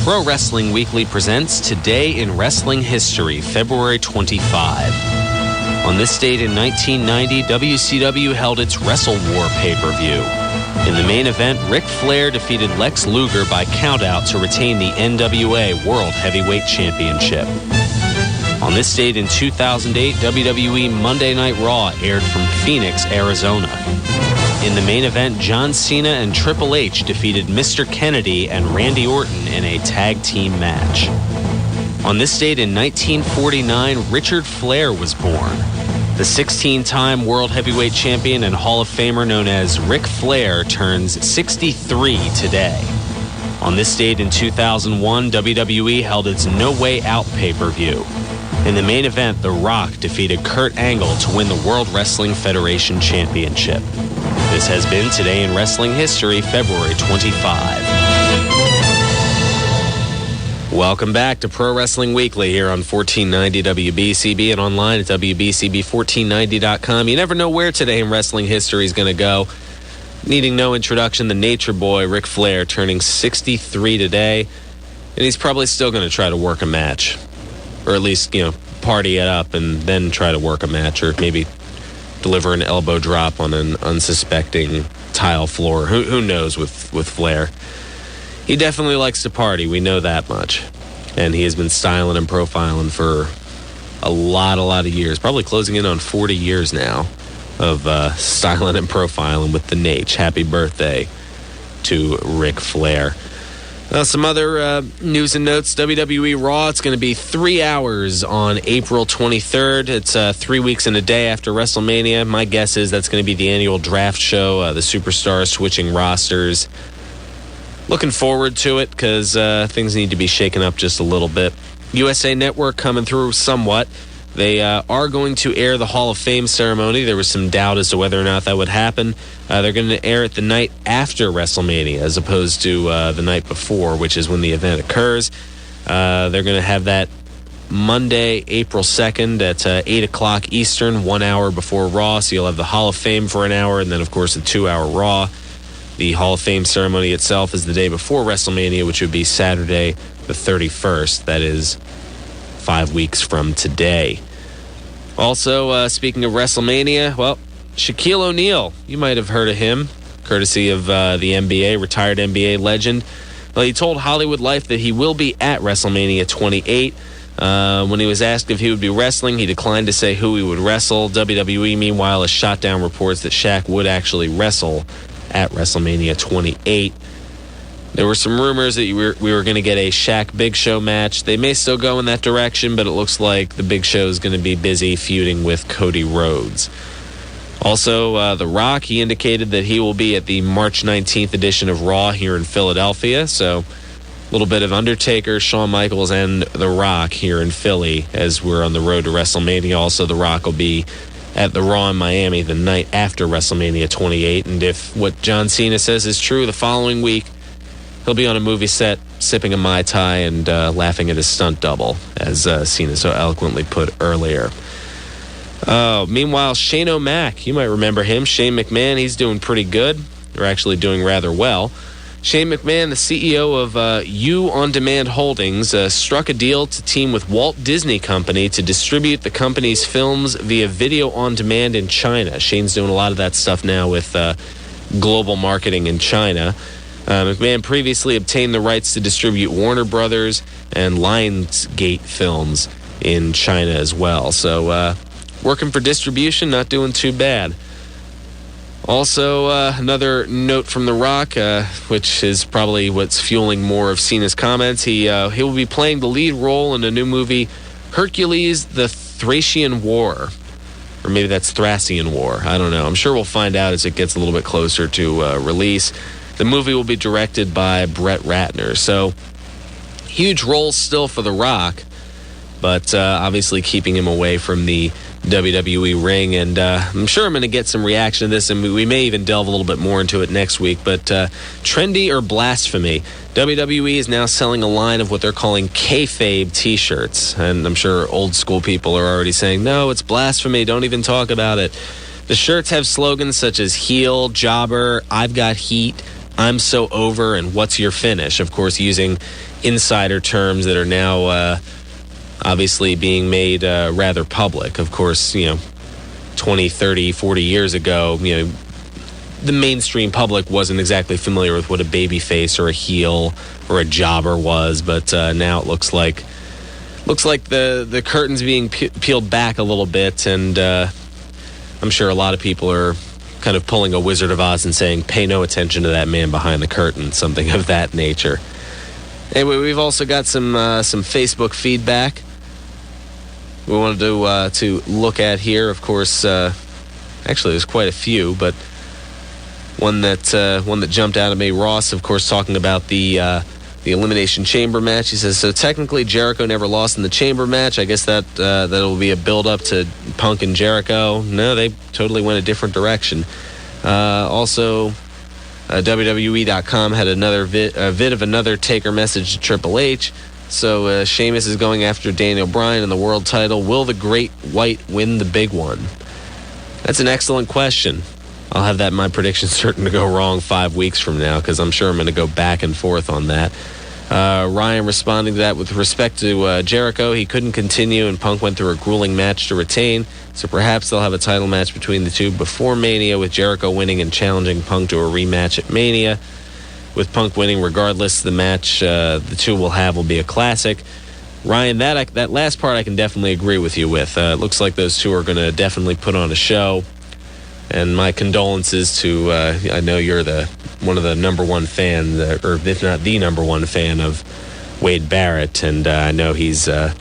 Pro Wrestling Weekly presents Today in Wrestling History, February 25. On this date in 1990, WCW held its Wrestle War pay-per-view. In the main event, Ric Flair defeated Lex Luger by countout to retain the NWA World Heavyweight Championship. On this date in 2008, WWE Monday Night Raw aired from Phoenix, Arizona. In the main event, John Cena and Triple H defeated Mr. Kennedy and Randy Orton in a tag team match. On this date in 1949, Richard Flair was born. The 16-time World Heavyweight Champion and Hall of Famer known as Ric Flair turns 63 today. On this date in 2001, WWE held its No Way Out pay-per-view. In the main event, The Rock defeated Kurt Angle to win the World Wrestling Federation Championship. This has been Today in Wrestling History, February 25. Welcome back to Pro Wrestling Weekly here on 1490 WBCB and online at WBCB1490.com. You never know where Today in Wrestling History is going to go. Needing no introduction, the Nature Boy, Ric Flair, turning 63 today. And he's probably still going to try to work a match. Or at least, party it up and then try to work a match. Or maybe deliver an elbow drop on an unsuspecting tile floor. Who knows with Flair. He definitely likes to party. We know that much. And he has been styling and profiling for a lot of years. Probably closing in on 40 years now of styling and profiling with the Nate. Happy birthday to Ric Flair. Some other news and notes. WWE Raw, it's going to be 3 hours on April 23rd. It's 3 weeks and a day after WrestleMania. My guess is that's going to be the annual draft show, the superstars switching rosters. Looking forward to it because things need to be shaken up just a little bit. USA Network coming through somewhat. They are going to air the Hall of Fame ceremony. There was some doubt as to whether or not that would happen. They're going to air it the night after WrestleMania as opposed to the night before, which is when the event occurs. They're going to have that Monday, April 2nd at 8 o'clock Eastern, 1 hour before Raw. So you'll have the Hall of Fame for an hour and then, of course, a 2-hour Raw. The Hall of Fame ceremony itself is the day before WrestleMania, which would be Saturday the 31st. That is 5 weeks from today. Also, speaking of WrestleMania, well, Shaquille O'Neal, you might have heard of him, courtesy of the NBA, retired NBA legend. Well, he told Hollywood Life that he will be at WrestleMania 28. When he was asked if he would be wrestling, he declined to say who he would wrestle. WWE, meanwhile, has shot down reports that Shaq would actually wrestle at WrestleMania 28. There were some rumors that we were going to get a Shaq Big Show match. They may still go in that direction, but it looks like the Big Show is going to be busy feuding with Cody Rhodes. Also, The Rock, he indicated that he will be at the March 19th edition of Raw here in Philadelphia. So a little bit of Undertaker, Shawn Michaels, and The Rock here in Philly as we're on the road to WrestleMania. Also, The Rock will be at the Raw in Miami the night after WrestleMania 28. And if what John Cena says is true, the following week, he'll be on a movie set sipping a Mai Tai and laughing at his stunt double, as Cena so eloquently put earlier. Meanwhile, Shane O'Mac, you might remember him. Shane McMahon, he's doing pretty good, or actually doing rather well. Shane McMahon, the CEO of U On Demand Holdings, struck a deal to team with Walt Disney Company to distribute the company's films via video on demand in China. Shane's doing a lot of that stuff now with global marketing in China. McMahon previously obtained the rights to distribute Warner Brothers and Lionsgate films in China as well. So working for distribution, not doing too bad. Also, another note from The Rock, which is probably what's fueling more of Cena's comments. He will be playing the lead role in a new movie, Hercules, the Thracian War. Or maybe that's Thracian War. I don't know. I'm sure we'll find out as it gets a little bit closer to release. The movie will be directed by Brett Ratner. So, huge role still for The Rock, but obviously keeping him away from the WWE ring. And I'm sure I'm going to get some reaction to this, and we may even delve a little bit more into it next week. But trendy or blasphemy? WWE is now selling a line of what they're calling kayfabe T-shirts. And I'm sure old school people are already saying, no, it's blasphemy, don't even talk about it. The shirts have slogans such as heel, jobber, I've got heat, I'm so over and what's your finish? Of course, using insider terms that are now obviously being made rather public. Of course, 20, 30, 40 years ago, the mainstream public wasn't exactly familiar with what a babyface or a heel or a jobber was, but now it looks like the curtain's being peeled back a little bit, and I'm sure a lot of people are kind of pulling a Wizard of Oz and saying, pay no attention to that man behind the curtain, something of that nature. Anyway, we've also got some Facebook feedback we wanted to look at here. Of course, actually, there's quite a few, but one that jumped out at me. Ross, of course, talking about the Elimination Chamber match. He says, so technically Jericho never lost in the Chamber match. I guess that'll be a build-up to Punk and Jericho. No, they totally went a different direction. Also, WWE.com had another vid of another Taker message to Triple H. So Sheamus is going after Daniel Bryan in the world title. Will the Great White win the big one? That's an excellent question. I'll have that in my prediction certain to go wrong 5 weeks from now, because I'm sure I'm going to go back and forth on that. Ryan responding to that with respect to Jericho, he couldn't continue and Punk went through a grueling match to retain, so perhaps they'll have a title match between the two before Mania, with Jericho winning and challenging Punk to a rematch at Mania. With Punk winning regardless, the match the two will be a classic. Ryan, that last part I can definitely agree with you with. It looks like those two are going to definitely put on a show. And my condolences to, I know you're one of the number one fans, or if not the number one fan of Wade Barrett, and I know he's going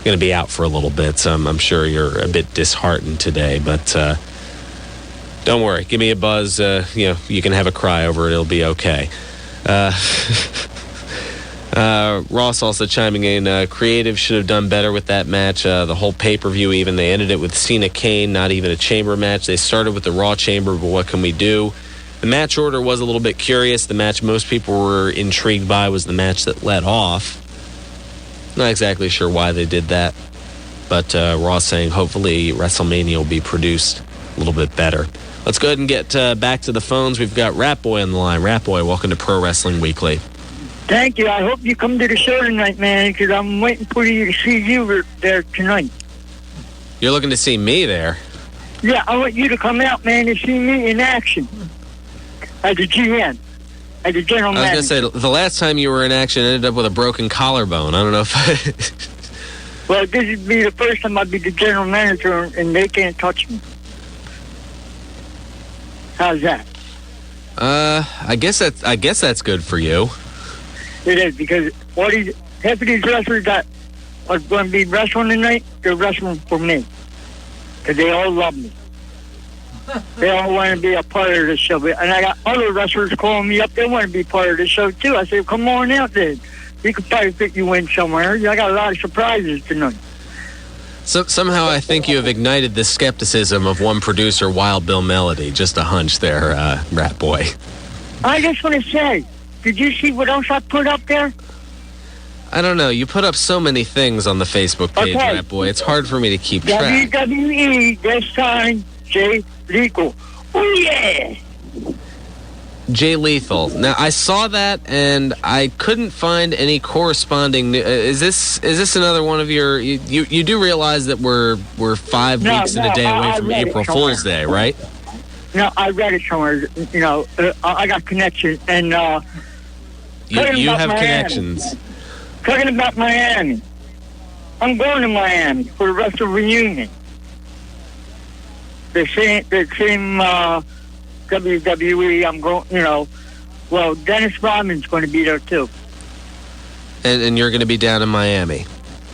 to be out for a little bit, so I'm sure you're a bit disheartened today, but don't worry, give me a buzz, you can have a cry over it, it'll be okay. Ross also chiming in, creative should have done better with that match. The whole pay-per-view even, they ended it with Cena Kane, not even a chamber match. They started with the Raw chamber, but what can we do? The match order was a little bit curious. The match most people were intrigued by was the match that led off. Not exactly sure why they did that, but Ross saying hopefully WrestleMania will be produced a little bit better. Let's go ahead and get back to the phones. We've got Rat Boy on the line. Rat Boy, welcome to Pro Wrestling Weekly. Thank you. I hope you come to the show tonight, man, because I'm waiting for you to see you there tonight. You're looking to see me there? Yeah, I want you to come out, man, and see me in action as a GM, as a general manager. I was going to say, the last time you were in action ended up with a broken collarbone. I don't know if Well, this would be the first time I'd be the general manager, and they can't touch me. How's that? I guess that's good for you. It is, because half of these wrestlers that are going to be wrestling tonight, they're wrestling for me. Because they all love me. They all want to be a part of the show. And I got other wrestlers calling me up, they want to be part of the show too. I said, come on out then. We could probably fit you in somewhere. I got a lot of surprises tonight. So somehow I think you have ignited the skepticism of one producer, Wild Bill Melody. Just a hunch there, Rat Boy. I just want to say, did you see what else I put up there? I don't know. You put up so many things on the Facebook page, okay. Rat Boy. It's hard for me to keep track. WWE, this time, Jay Lethal. Oh, yeah! Jay Lethal. Now, I saw that, and I couldn't find any corresponding... Is this another one of your... You do realize that we're 5 weeks and a day away from April Fool's Day, right? No, I read it somewhere. I got connections, and... You have connections. Talking about Miami. I'm going to Miami for the rest of the reunion. The same WWE, I'm going, well, Dennis Rodman's going to be there too. And you're going to be down in Miami?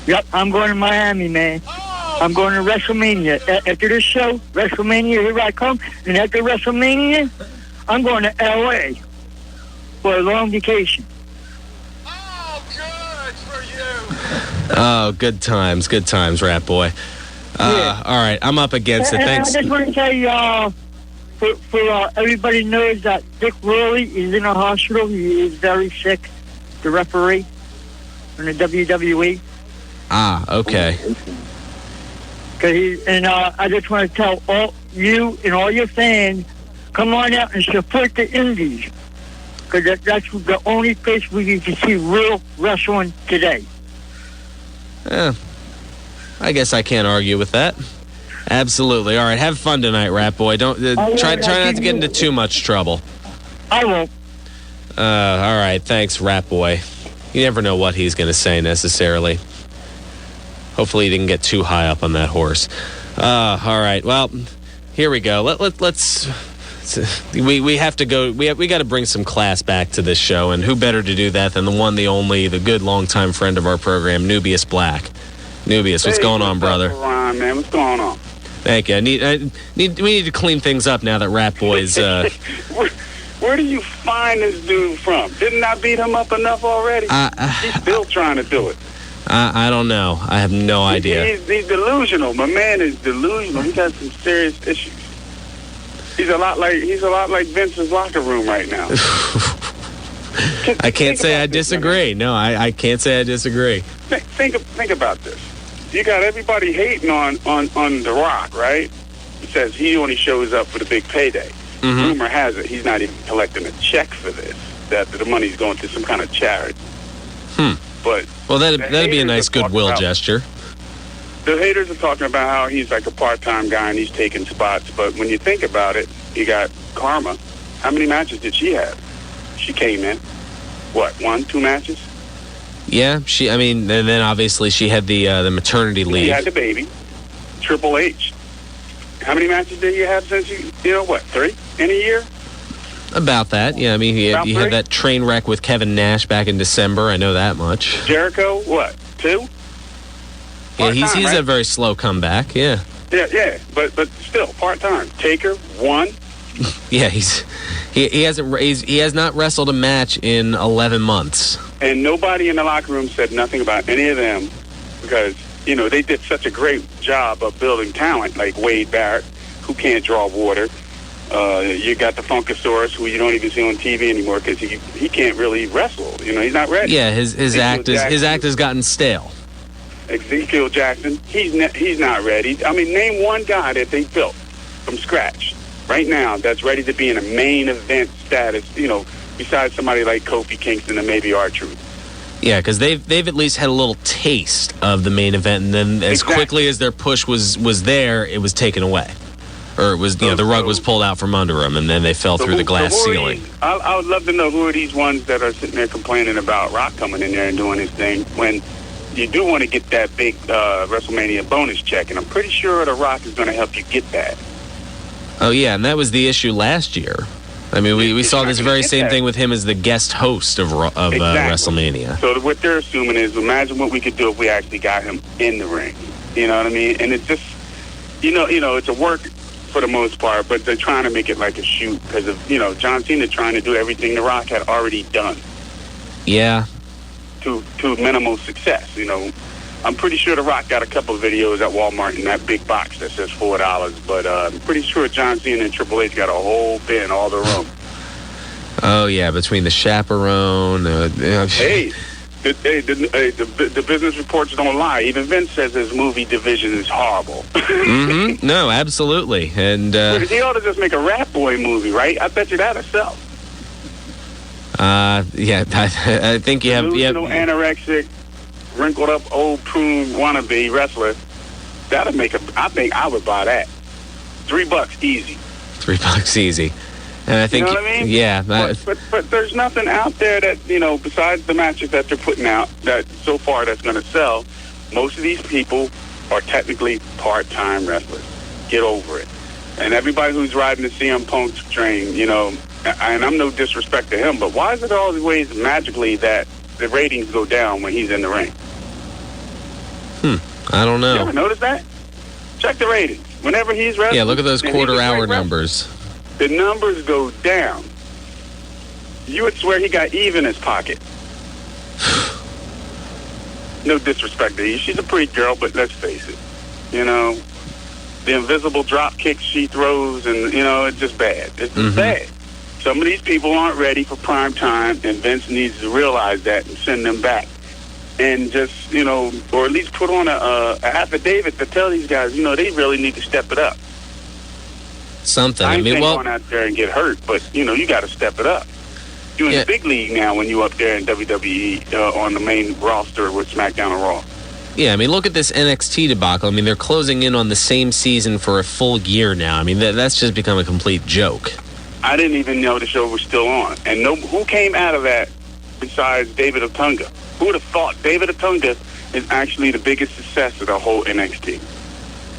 Yep, I'm going to Miami, man. I'm going to WrestleMania. After this show, WrestleMania, here I come. And after WrestleMania, I'm going to L.A. for a long vacation. Oh, good times, Rat Boy. Yeah. All right, I'm up against it. Thanks. I just want to say, for everybody knows that Dick Worley is in a hospital. He is very sick. The referee from the WWE. Ah, okay. I just want to tell all you and all your fans, come on out and support the Indies. Because that's the only place where you can see real wrestling today. I guess I can't argue with that. Absolutely. All right, have fun tonight, Rat Boy. Don't try not to get into too much trouble. I won't. All right, thanks, Rat Boy. You never know what he's going to say necessarily. Hopefully he didn't get too high up on that horse. All right, well, here we go. Let's we have to go. We got to bring some class back to this show, and who better to do that than the one, the only, the good longtime friend of our program, Nubius Black. Nubius, what's going on, brother? Ron, man, what's going on? Thank you. We need to clean things up now that Rat Boy's. Where do you find this dude from? Didn't I beat him up enough already? He's still trying to do it. I don't know. I have no idea. He's delusional. My man is delusional. He got some serious issues. He's a lot like Vince's locker room right now. I can't say I disagree. No, I can't say I disagree. Think about this. You got everybody hating on The Rock, right? He says he only shows up for the big payday. Mm-hmm. Rumor has it he's not even collecting a check for this. That the money's going to some kind of charity. But that'd be a nice goodwill gesture. The haters are talking about how he's like a part-time guy and he's taking spots. But when you think about it, you got Karma. How many matches did she have? She came in, 1, 2 matches? Yeah, and then obviously she had the maternity leave. She had the baby. Triple H. How many matches did you have since 3 in a year? About that, yeah. I mean, he had that train wreck with Kevin Nash back in December. I know that much. Jericho, 2? Yeah, he's right? A very slow comeback. Yeah. Yeah, but still part-time. Taker, 1. Yeah, he has not wrestled a match in 11 months. And nobody in the locker room said nothing about any of them because they did such a great job of building talent, like Wade Barrett, who can't draw water. You got the Funkasaurus, who you don't even see on TV anymore because he can't really wrestle. He's not ready. Yeah, his act has gotten stale. Ezekiel Jackson, he's not ready. I mean, name one guy that they built from scratch right now that's ready to be in a main event status. Besides somebody like Kofi Kingston and maybe R-Truth. Yeah, because they've at least had a little taste of the main event, and then as quickly as their push was there, it was taken away. Or it was, the rug was pulled out from under them, and then they fell through the glass ceiling. I would love to know who are these ones that are sitting there complaining about Rock coming in there and doing his thing when you do want to get that big WrestleMania bonus check, and I'm pretty sure The Rock is going to help you get that. Oh, yeah, and that was the issue last year. I mean, we saw this very same thing with him as the guest host of WrestleMania. So what they're assuming is, imagine what we could do if we actually got him in the ring. You know what I mean? And it's just, it's a work for the most part, but they're trying to make it like a shoot because of, John Cena trying to do everything The Rock had already done. Yeah. To minimal success, I'm pretty sure The Rock got a couple of videos at Walmart in that big box that says $4, but I'm pretty sure John Cena and Triple H got a whole bin, all the room. Oh, yeah, between the chaperone. Hey, the business reports don't lie. Even Vince says his movie division is horrible. Mm-hmm. No, absolutely. And he ought to just make a Rat Boy movie, right? I bet you that'll sell. Yeah, I think you have... anorexic, wrinkled up old prune wannabe wrestler. That'll make I think I would buy that. $3 easy. $3 easy. And I think, you know what I mean? Yeah. But there's nothing out there that, besides the matches that they're putting out that so far that's going to sell. Most of these people are technically part-time wrestlers. Get over it. And everybody who's riding the CM Punk train, and I'm no disrespect to him, but why is it always magically that the ratings go down when he's in the ring? I don't know. You ever notice that? Check the ratings. Whenever he's wrestling... Yeah, look at those quarter-hour numbers. The numbers go down. You would swear he got Eve in his pocket. No disrespect to Eve. She's a pretty girl, but let's face it. The invisible drop kicks she throws, and, it's just bad. It's just bad. Some of these people aren't ready for prime time, and Vince needs to realize that and send them back. And just, or at least put on a affidavit to tell these guys, they really need to step it up. Something. I ain't going out there and get hurt, but, you got to step it up. You're in the big league now when you're up there in WWE on the main roster with SmackDown and Raw. Yeah, I mean, look at this NXT debacle. I mean, they're closing in on the same season for a full year now. I mean, that's just become a complete joke. I didn't even know the show was still on. And who came out of that besides David Otunga? Who would have thought David Otunga is actually the biggest success of the whole NXT?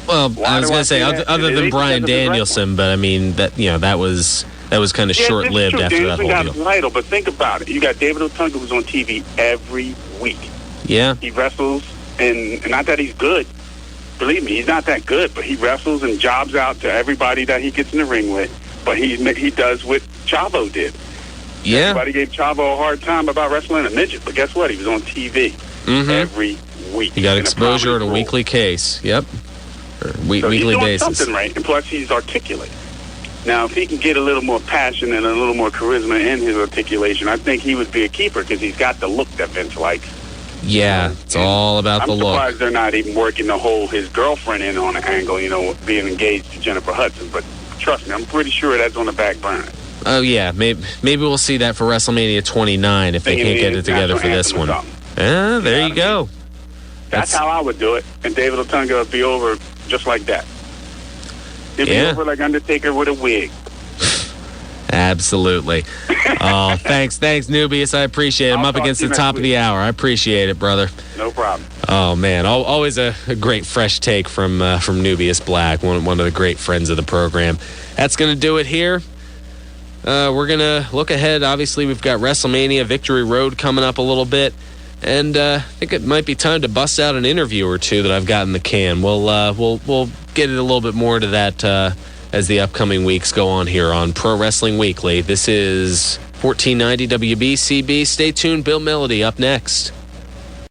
Well, I was going to say, other than Bryan Danielson, but I mean, that was kind of short-lived after that whole got deal. A title, but think about it. You got David Otunga who's on TV every week. Yeah. He wrestles, and not that he's good. Believe me, he's not that good, but he wrestles and jobs out to everybody that he gets in the ring with. But he does what Chavo did. Yeah. Everybody gave Chavo a hard time about wrestling a midget, but guess what? He was on TV every week. He got exposure on a weekly case. Yep. Weekly he's doing basis. Something right, and plus he's articulate. Now, if he can get a little more passion and a little more charisma in his articulation, I think he would be a keeper because he's got the look that Vince likes. Yeah, it's all about the look. I'm surprised they're not even working to hold his girlfriend in on an angle, being engaged to Jennifer Hudson. But trust me, I'm pretty sure that's on the back burner. Oh, yeah. Maybe we'll see that for WrestleMania 29 if they can't get it together for this one. There you go. That's how I would do it. And David Otunga would be over just like that. He'd be over like Undertaker with a wig. Absolutely. Oh, thanks, Nubius. I appreciate it. I'm up against the top of the hour. I appreciate it, brother. No problem. Oh, man. Always a great fresh take from Nubius Black, one of the great friends of the program. That's going to do it here. We're going to look ahead. Obviously, we've got WrestleMania Victory Road coming up a little bit. And I think it might be time to bust out an interview or two that I've got in the can. We'll get it a little bit more to that as the upcoming weeks go on here on Pro Wrestling Weekly. This is 1490 WBCB. Stay tuned. Bill Melody up next.